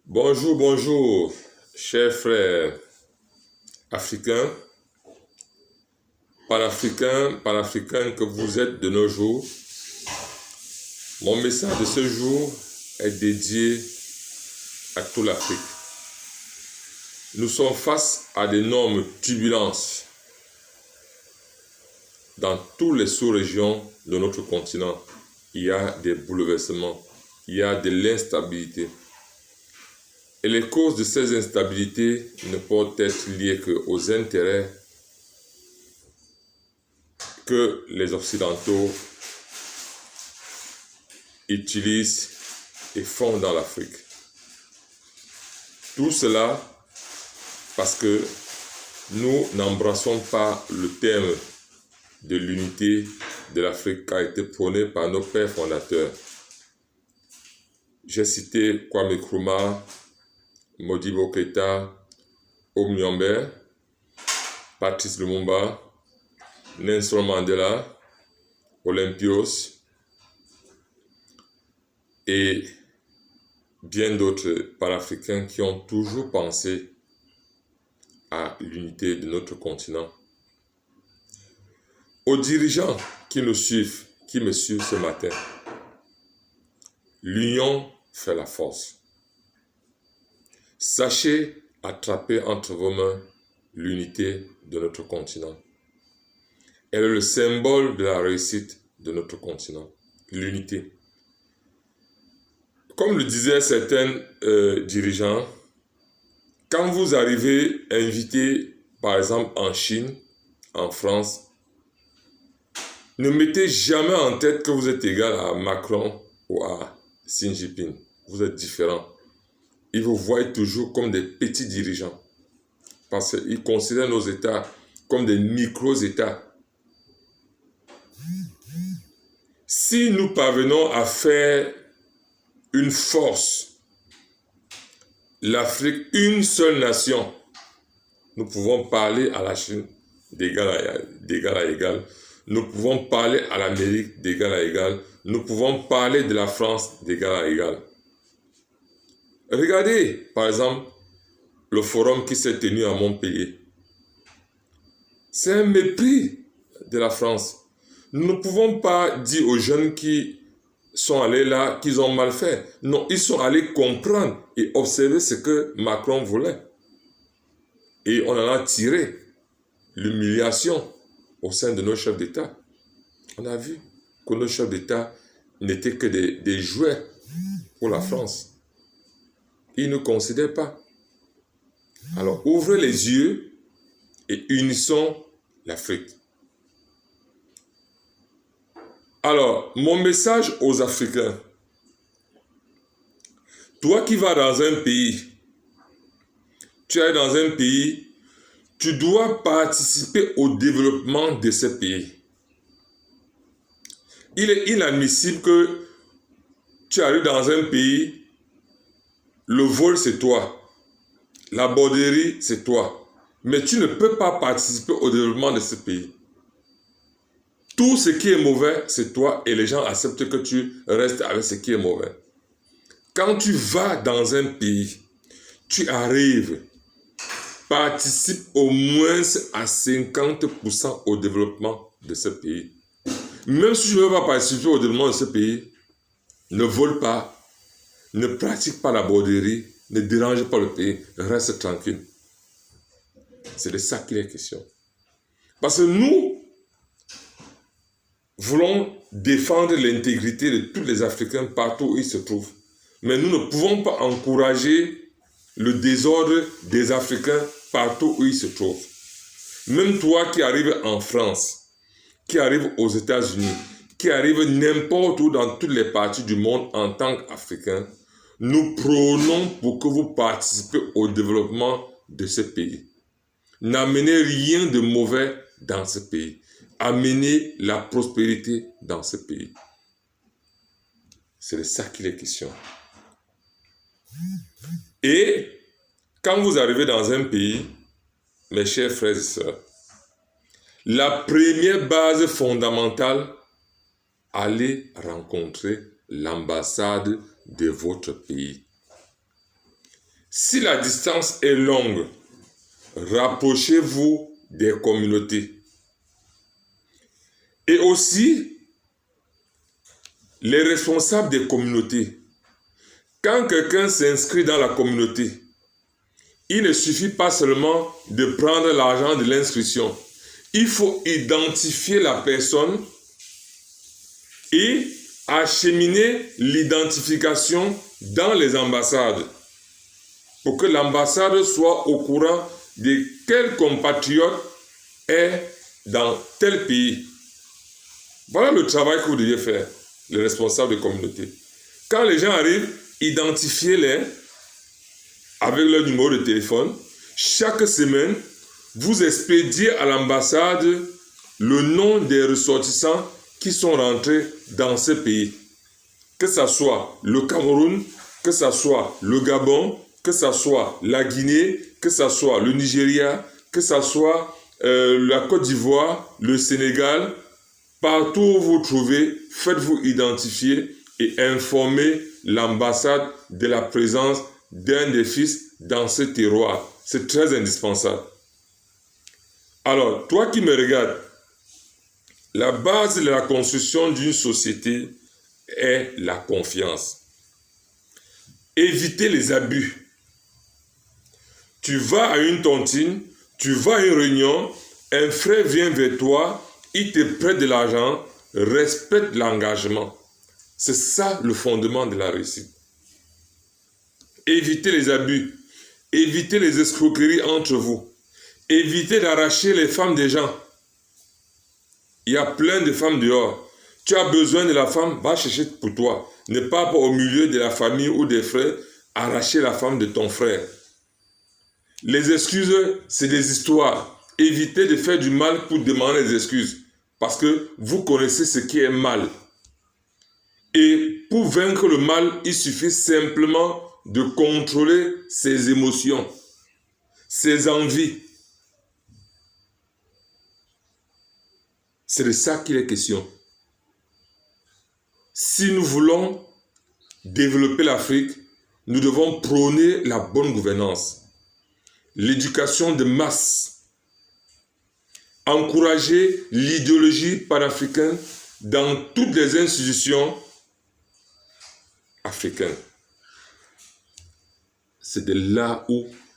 Bonjour, bonjour, chers frères africains, panafricains que vous êtes de nos jours. Mon message de ce jour est dédié à toute l'Afrique. Nous sommes face à d'énormes turbulences dans toutes les sous-régions de notre continent. Il y a des bouleversements, il y a de l'instabilité. Et les causes de ces instabilités ne peuvent être liées qu'aux intérêts que les Occidentaux utilisent et font dans l'Afrique. Tout cela parce que nous n'embrassons pas le thème de l'unité de l'Afrique qui a été prôné par nos pères fondateurs. J'ai cité Kwame Nkrumah, Modibo Keïta, Omniombe, Patrice Lumumba, Nelson Mandela, Olympios et bien d'autres panafricains qui ont toujours pensé à l'unité de notre continent. Aux dirigeants qui me suivent ce matin, l'union fait la force. Sachez attraper entre vos mains l'unité de notre continent. Elle est le symbole de la réussite de notre continent, l'unité. Comme le disaient certains dirigeants, quand vous arrivez invité, par exemple en Chine, en France, ne mettez jamais en tête que vous êtes égal à Macron ou à Xi Jinping. Vous êtes différents. Ils vous voient toujours comme des petits dirigeants. Parce qu'ils considèrent nos États comme des micro-États. Si nous parvenons à faire une force, l'Afrique, une seule nation, nous pouvons parler à la Chine d'égal à égal. Nous pouvons parler à l'Amérique d'égal à égal. Nous pouvons parler de la France d'égal à égal. Regardez, par exemple, le forum qui s'est tenu à Montpellier. C'est un mépris de la France. Nous ne pouvons pas dire aux jeunes qui sont allés là qu'ils ont mal fait. Non, ils sont allés comprendre et observer ce que Macron voulait. Et on en a tiré l'humiliation au sein de nos chefs d'État. On a vu que nos chefs d'État n'étaient que des jouets pour la France. Ils ne considèrent pas. Alors, ouvrez les yeux et unissons l'Afrique. Alors, mon message aux Africains. Toi qui vas dans un pays, tu es dans un pays, tu dois participer au développement de ce pays. Il est inadmissible que tu arrives dans un pays, le vol c'est toi, la borderie c'est toi, mais tu ne peux pas participer au développement de ce pays. Tout ce qui est mauvais, c'est toi et les gens acceptent que tu restes avec ce qui est mauvais. Quand tu vas dans un pays, tu arrives, participe au moins à 50% au développement de ce pays. Même si tu ne veux pas participer au développement de ce pays, ne vole pas, ne pratique pas la borderie, ne dérange pas le pays, reste tranquille. C'est de ça qu'il est question. Parce que nous voulons défendre l'intégrité de tous les Africains partout où ils se trouvent. Mais nous ne pouvons pas encourager le désordre des Africains partout où ils se trouvent. Même toi qui arrives en France, qui arrives aux États-Unis, qui arrives n'importe où dans toutes les parties du monde en tant qu'Africains, nous prônons pour que vous participez au développement de ce pays. N'amenez rien de mauvais dans ce pays. Amenez la prospérité dans ce pays. C'est de ça qu'il est question. Et quand vous arrivez dans un pays, mes chers frères et sœurs, la première base fondamentale, allez rencontrer l'ambassade de votre pays. Si la distance est longue, rapprochez-vous des communautés. Et aussi, les responsables des communautés. Quand quelqu'un s'inscrit dans la communauté, il ne suffit pas seulement de prendre l'argent de l'inscription. Il faut identifier la personne et acheminer l'identification dans les ambassades pour que l'ambassade soit au courant de quel compatriote est dans tel pays. Voilà le travail que vous devez faire, les responsables de communauté. Quand les gens arrivent, identifiez-les avec leur numéro de téléphone. Chaque semaine, vous expédiez à l'ambassade le nom des ressortissants qui sont rentrés dans ce pays. Que ce soit le Cameroun, que ce soit le Gabon, que ce soit la Guinée, que ce soit le Nigeria, que ce soit la Côte d'Ivoire, le Sénégal. Partout où vous trouvez, faites-vous identifier et informez l'ambassade de la présence d'un des fils dans ce terroir. C'est très indispensable. Alors, toi qui me regardes, la base de la construction d'une société est la confiance. Évitez les abus. Tu vas à une tontine, tu vas à une réunion, un frère vient vers toi, il te prête de l'argent, respecte l'engagement. C'est ça le fondement de la réussite. Évitez les abus, évitez les escroqueries entre vous, évitez d'arracher les femmes des gens. Il y a plein de femmes dehors. Tu as besoin de la femme, va chercher pour toi. Ne pars pas au milieu de la famille ou des frères, arracher la femme de ton frère. Les excuses, c'est des histoires. Évitez de faire du mal pour demander des excuses. Parce que vous connaissez ce qui est mal. Et pour vaincre le mal, il suffit simplement de contrôler ses émotions, ses envies. C'est de ça qu'il est question. Si nous voulons développer l'Afrique, nous devons prôner la bonne gouvernance, l'éducation de masse, encourager l'idéologie panafricaine dans toutes les institutions africaines. C'est de là où